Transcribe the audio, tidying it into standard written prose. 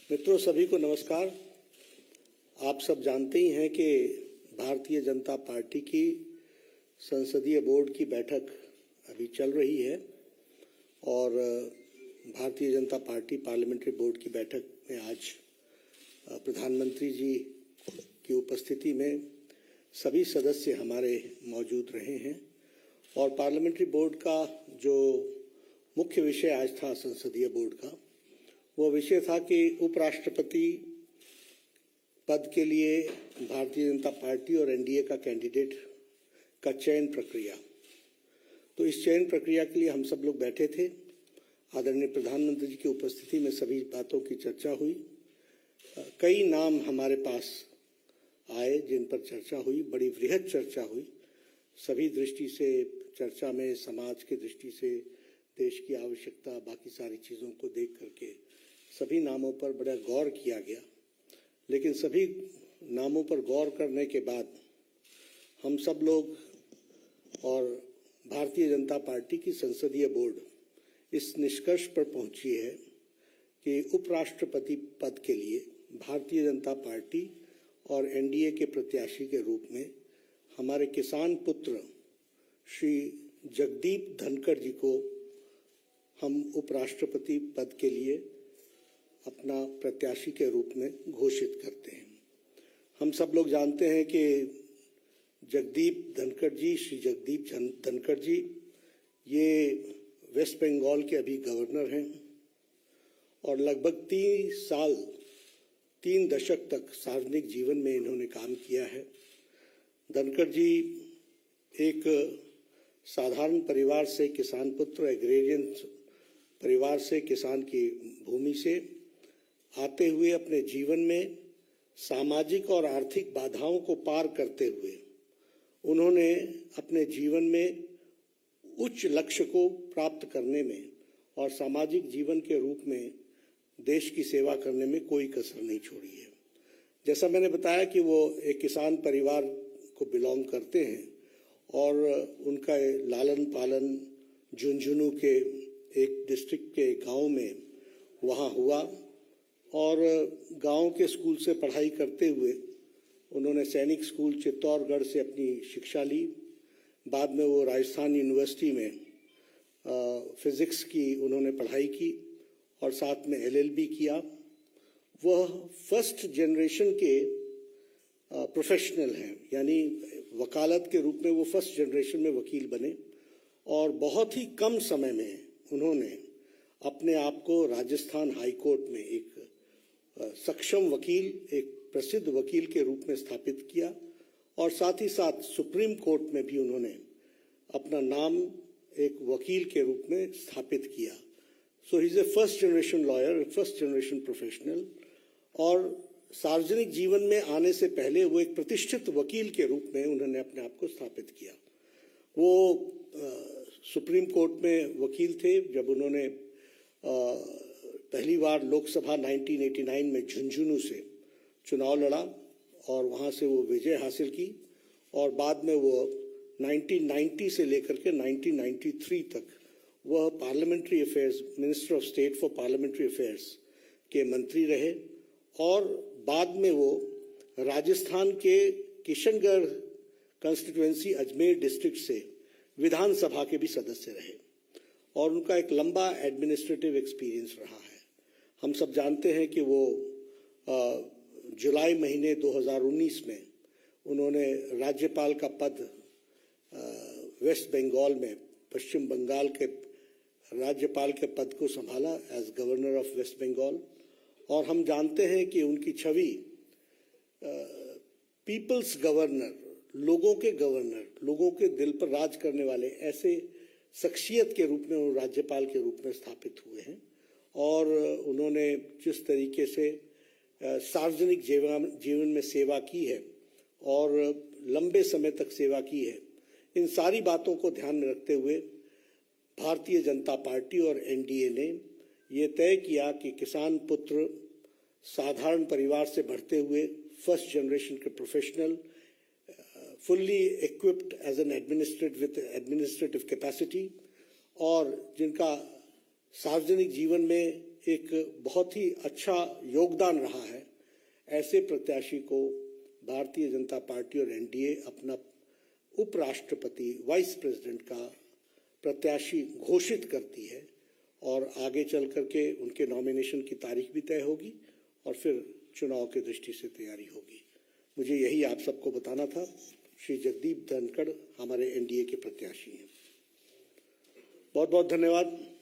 मित्रों, सभी को नमस्कार। आप सब जानते ही हैं कि भारतीय जनता पार्टी की संसदीय बोर्ड की बैठक अभी चल रही है और Bharatiya Janata party parliamentary board की बैठक में आज प्रधानमंत्री जी की उपस्थिति में सभी सदस्य हमारे मौजूद रहे हैं और पार्लियामेंट्री बोर्ड का जो मुख्य विषय आज था संसदीय बोर्ड का, वो विषय था कि उपराष्ट्रपति पद के लिए भारतीय जनता पार्टी और एनडीए का कैंडिडेट का चयन प्रक्रिया। तो इस चयन प्रक्रिया के लिए हम सब लोग बैठे थे। आदरणीय प्रधानमंत्री जी की उपस्थिति में सभी बातों की चर्चा हुई। कई नाम हमारे पास आए जिन पर चर्चा हुई, बड़ी वृहद चर्चा हुई। सभी दृष्टि से चर्चा में समाज की दृष्टि से, देश की आवश्यकता, बाकी सारी चीज़ों को देख करके सभी नामों पर बड़ा गौर किया गया। लेकिन सभी नामों पर गौर करने के बाद हम सब लोग और भारतीय जनता पार्टी की संसदीय बोर्ड इस निष्कर्ष पर पहुंची है कि उपराष्ट्रपति पद के लिए भारतीय जनता पार्टी और एनडीए के प्रत्याशी के रूप में हमारे किसान पुत्र श्री जगदीप धनखड़ जी को हम उपराष्ट्रपति पद के लिए अपना प्रत्याशी के रूप में घोषित करते हैं। हम सब लोग जानते हैं कि जगदीप धनखड़ जी, श्री जगदीप धनखड़ जी, ये वेस्ट बंगाल के अभी गवर्नर हैं और लगभग 3 दशक तक सार्वजनिक जीवन में इन्होंने काम किया है। धनखड़ जी एक साधारण परिवार से, किसान पुत्र, एग्रेरियन परिवार से, किसान की भूमि से आते हुए अपने जीवन में सामाजिक और आर्थिक बाधाओं को पार करते हुए उन्होंने अपने जीवन में उच्च लक्ष्य को प्राप्त करने में और सामाजिक जीवन के रूप में देश की सेवा करने में कोई कसर नहीं छोड़ी है। जैसा मैंने बताया कि वो एक किसान परिवार को बिलोंग करते हैं और उनका लालन पालन झुंझुनू के एक डिस्ट्रिक्ट के गांव में वहाँ हुआ और गांव के स्कूल से पढ़ाई करते हुए उन्होंने सैनिक स्कूल चित्तौड़गढ़ से अपनी शिक्षा ली। बाद में वो राजस्थान यूनिवर्सिटी में फिजिक्स की उन्होंने पढ़ाई की और साथ में एलएलबी किया। वह फर्स्ट जनरेशन के प्रोफेशनल हैं, यानी वकालत के रूप में वो फर्स्ट जनरेशन में वकील बने और बहुत ही कम समय में उन्होंने अपने आप को राजस्थान हाई कोर्ट में एक सक्षम वकील, एक प्रसिद्ध वकील के रूप में स्थापित किया और साथ ही साथ सुप्रीम कोर्ट में भी उन्होंने अपना नाम एक वकील के रूप में स्थापित किया। So he is a first generation lawyer, first generation professional और सार्वजनिक जीवन में आने से पहले वो एक प्रतिष्ठित वकील के रूप में उन्होंने अपने आप को स्थापित किया। वो सुप्रीम कोर्ट में वकील थे जब उन्होंने पहली बार लोकसभा 1989 में झुंझुनू से चुनाव लड़ा और वहाँ से वो विजय हासिल की और बाद में वो 1990 से लेकर के 1993 तक वह parliamentary affairs, minister of state for parliamentary affairs के मंत्री रहे और बाद में वो राजस्थान के किशनगढ़ कंस्टिट्यूएंसी अजमेर डिस्ट्रिक्ट से विधानसभा के भी सदस्य रहे और उनका एक लंबा एडमिनिस्ट्रेटिव एक्सपीरियंस रहा है। हम सब जानते हैं कि वो जुलाई महीने 2019 में उन्होंने राज्यपाल का पद वेस्ट बंगाल में, पश्चिम बंगाल के राज्यपाल के पद को संभाला as governor of West Bengal और हम जानते हैं कि उनकी छवि पीपल्स गवर्नर, लोगों के गवर्नर, लोगों के दिल पर राज करने वाले ऐसे शख्सियत के रूप में वो राज्यपाल के रूप में स्थापित हुए हैं और उन्होंने जिस तरीके से सार्वजनिक जीवन में सेवा की है और लंबे समय तक सेवा की है, इन सारी बातों को ध्यान में रखते हुए भारतीय जनता पार्टी और एनडीए ने ये तय किया कि किसान पुत्र, साधारण परिवार से बढ़ते हुए फर्स्ट जनरेशन के professional, fully equipped as an administrative capacity और जिनका सार्वजनिक जीवन में एक बहुत ही अच्छा योगदान रहा है, ऐसे प्रत्याशी को भारतीय जनता पार्टी और एनडीए अपना उपराष्ट्रपति वाइस प्रेसिडेंट का प्रत्याशी घोषित करती है और आगे चल करके उनके नॉमिनेशन की तारीख भी तय होगी और फिर चुनाव की दृष्टि से तैयारी होगी। मुझे यही आप सबको बताना था। श्री जगदीप धनखड़ हमारे एनडीए के प्रत्याशी हैं। बहुत बहुत धन्यवाद।